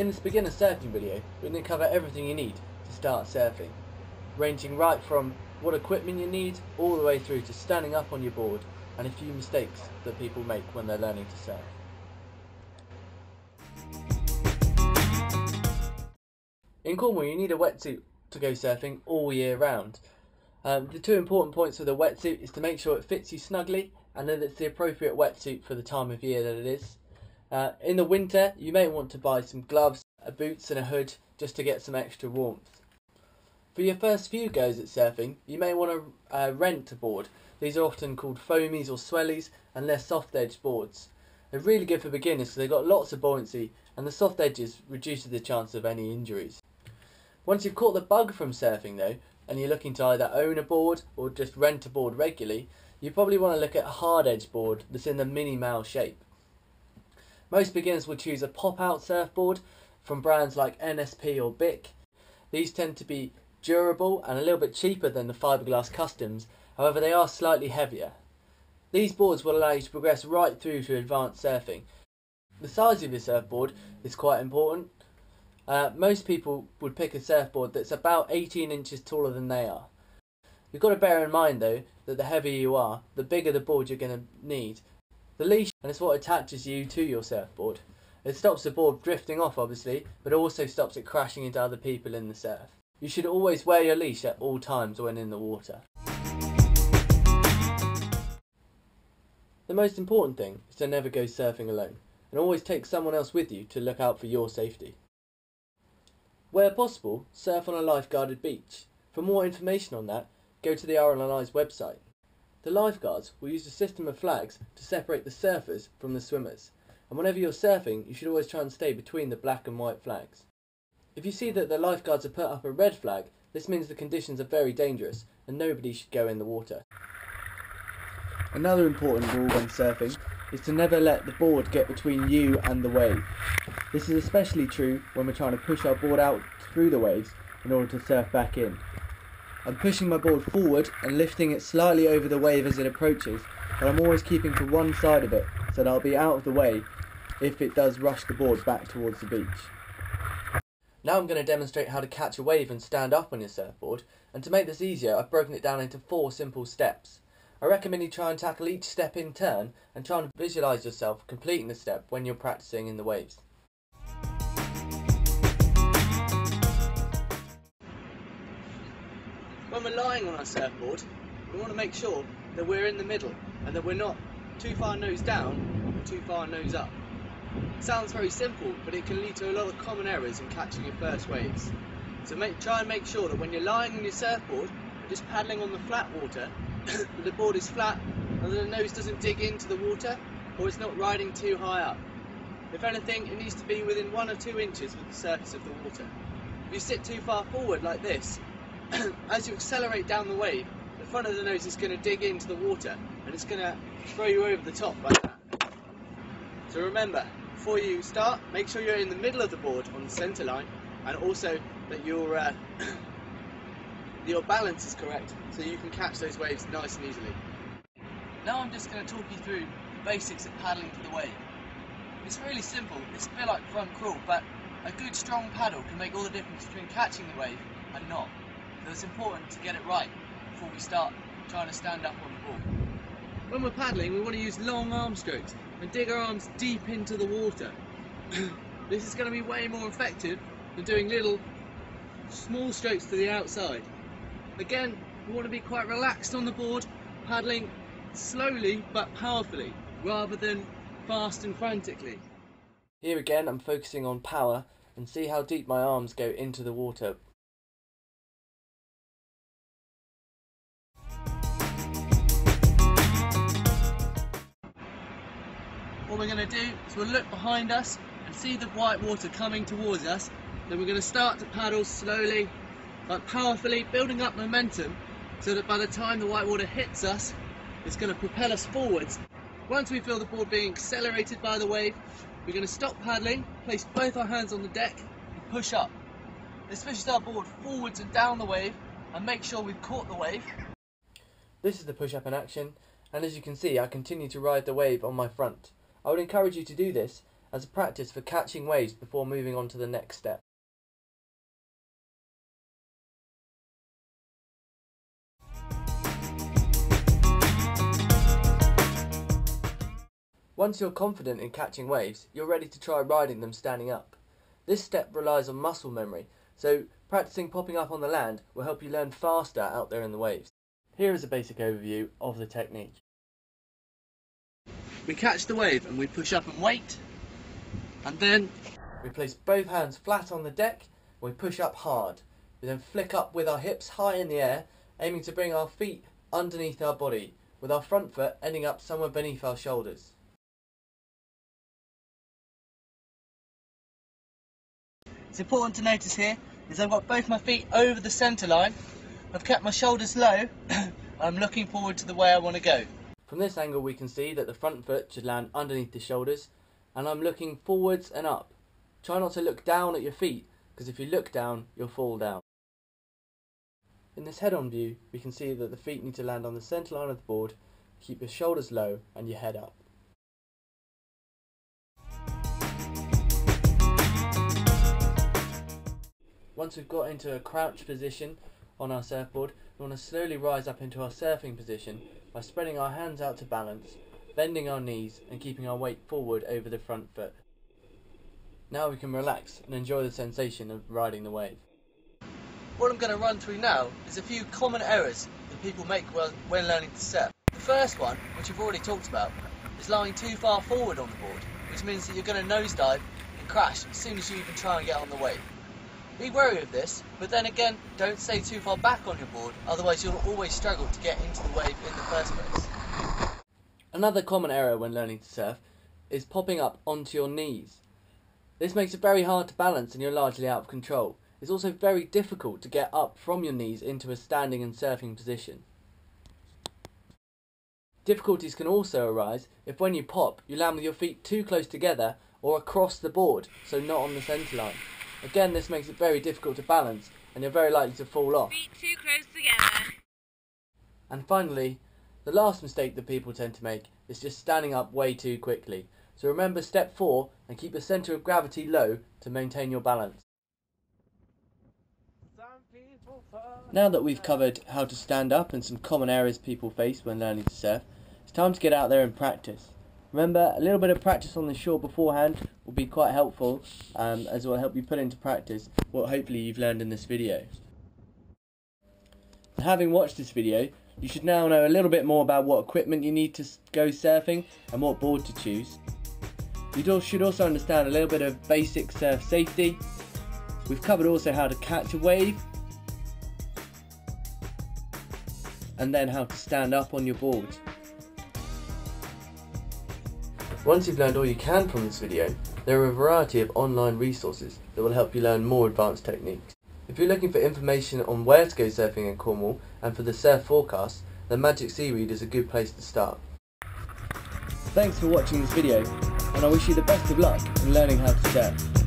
In this beginner surfing video, we're going to cover everything you need to start surfing, ranging right from what equipment you need all the way through to standing up on your board and a few mistakes that people make when they're learning to surf. In Cornwall you need a wetsuit to go surfing all year round. The two important points with a wetsuit is to make sure it fits you snugly and that it's the appropriate wetsuit for the time of year that it is. In the winter you may want to buy some gloves, boots and a hood just to get some extra warmth. For your first few goes at surfing you may want to rent a board. These are often called foamies or swellies and they're soft edged boards. They're really good for beginners because they've got lots of buoyancy and the soft edges reduces the chance of any injuries. Once you've caught the bug from surfing though, and you're looking to either own a board or just rent a board regularly, you probably want to look at a hard edge board that's in the mini male shape. Most beginners will choose a pop-out surfboard from brands like NSP or Bic. These tend to be durable and a little bit cheaper than the fiberglass customs, however they are slightly heavier. These boards will allow you to progress right through to advanced surfing. The size of your surfboard is quite important. Most people would pick a surfboard that's about 18 inches taller than they are. You've got to bear in mind though that the heavier you are, the bigger the board you're going to need. The leash is what attaches you to your surfboard. It stops the board drifting off obviously, but also stops it crashing into other people in the surf. You should always wear your leash at all times when in the water. The most important thing is to never go surfing alone, and always take someone else with you to look out for your safety. Where possible, surf on a lifeguarded beach. For more information on that, go to the RLNI's website. The lifeguards will use a system of flags to separate the surfers from the swimmers, and whenever you're surfing you should always try and stay between the black and white flags. If you see that the lifeguards have put up a red flag, this means the conditions are very dangerous and nobody should go in the water. Another important rule when surfing is to never let the board get between you and the wave. This is especially true when we're trying to push our board out through the waves in order to surf back in. I'm pushing my board forward and lifting it slightly over the wave as it approaches, but I'm always keeping to one side of it so that I'll be out of the way if it does rush the board back towards the beach. Now I'm going to demonstrate how to catch a wave and stand up on your surfboard, and to make this easier I've broken it down into 4 simple steps. I recommend you try and tackle each step in turn and try and visualise yourself completing the step when you're practicing in the waves. When we're lying on our surfboard, we want to make sure that we're in the middle and that we're not too far nose down or too far nose up. It sounds very simple, but it can lead to a lot of common errors in catching your first waves. So try and make sure that when you're lying on your surfboard and just paddling on the flat water, the board is flat and the nose doesn't dig into the water or it's not riding too high up. If anything, it needs to be within 1 or 2 inches of the surface of the water. If you sit too far forward like this, as you accelerate down the wave, the front of the nose is going to dig into the water and it's going to throw you over the top like that. So remember, before you start, make sure you're in the middle of the board on the centre line, and also that your balance is correct so you can catch those waves nice and easily. Now I'm just going to talk you through the basics of paddling to the wave. It's really simple, it's a bit like front crawl, but a good strong paddle can make all the difference between catching the wave and not. So it's important to get it right before we start trying to stand up on the board. When we're paddling we want to use long arm strokes and dig our arms deep into the water. This is going to be way more effective than doing little small strokes to the outside. Again, we want to be quite relaxed on the board, paddling slowly but powerfully, rather than fast and frantically. Here again I'm focusing on power, and see how deep my arms go into the water. What we're going to do is we'll look behind us and see the white water coming towards us. Then we're going to start to paddle slowly but powerfully, building up momentum so that by the time the white water hits us, it's going to propel us forwards. Once we feel the board being accelerated by the wave, we're going to stop paddling, place both our hands on the deck and push up. This pushes our board forwards and down the wave and make sure we've caught the wave. This is the push-up in action, and as you can see I continue to ride the wave on my front. I would encourage you to do this as a practice for catching waves before moving on to the next step. Once you're confident in catching waves, you're ready to try riding them standing up. This step relies on muscle memory, so practicing popping up on the land will help you learn faster out there in the waves. Here is a basic overview of the technique. We catch the wave and we push up and wait, and then we place both hands flat on the deck and we push up hard. We then flick up with our hips high in the air, aiming to bring our feet underneath our body, with our front foot ending up somewhere beneath our shoulders. it's important to notice here is I've got both my feet over the centre line, I've kept my shoulders low, I'm looking forward to the way I want to go. From this angle we can see that the front foot should land underneath the shoulders, and I'm looking forwards and up. Try not to look down at your feet, because if you look down you'll fall down. In this head-on view we can see that the feet need to land on the centre line of the board, keep your shoulders low and your head up. Once we've got into a crouch position on our surfboard, we want to slowly rise up into our surfing position by spreading our hands out to balance, bending our knees and keeping our weight forward over the front foot. Now we can relax and enjoy the sensation of riding the wave. What I'm going to run through now is a few common errors that people make when learning to surf. The first one, which we've already talked about, is lying too far forward on the board, which means that you're going to nosedive and crash as soon as you even try and get on the wave. Be wary of this, but then again, don't stay too far back on your board, otherwise you'll always struggle to get into the wave in the first place. Another common error when learning to surf is popping up onto your knees. This makes it very hard to balance and you're largely out of control. It's also very difficult to get up from your knees into a standing and surfing position. Difficulties can also arise if when you pop, you land with your feet too close together or across the board, so not on the centre line. Again, this makes it very difficult to balance and you're very likely to fall off. Feet too close together. And finally, the last mistake that people tend to make is just standing up way too quickly. So remember step 4 and keep the centre of gravity low to maintain your balance. Now that we've covered how to stand up and some common errors people face when learning to surf, it's time to get out there and practice. Remember, a little bit of practice on the shore beforehand will be quite helpful, as it will help you put into practice what hopefully you've learned in this video. And having watched this video, you should now know a little bit more about what equipment you need to go surfing and what board to choose. You should also understand a little bit of basic surf safety. We've covered also how to catch a wave, and then how to stand up on your board. Once you've learned all you can from this video, there are a variety of online resources that will help you learn more advanced techniques. If you're looking for information on where to go surfing in Cornwall and for the surf forecast, then Magic Seaweed is a good place to start. Thanks for watching this video, and I wish you the best of luck in learning how to surf.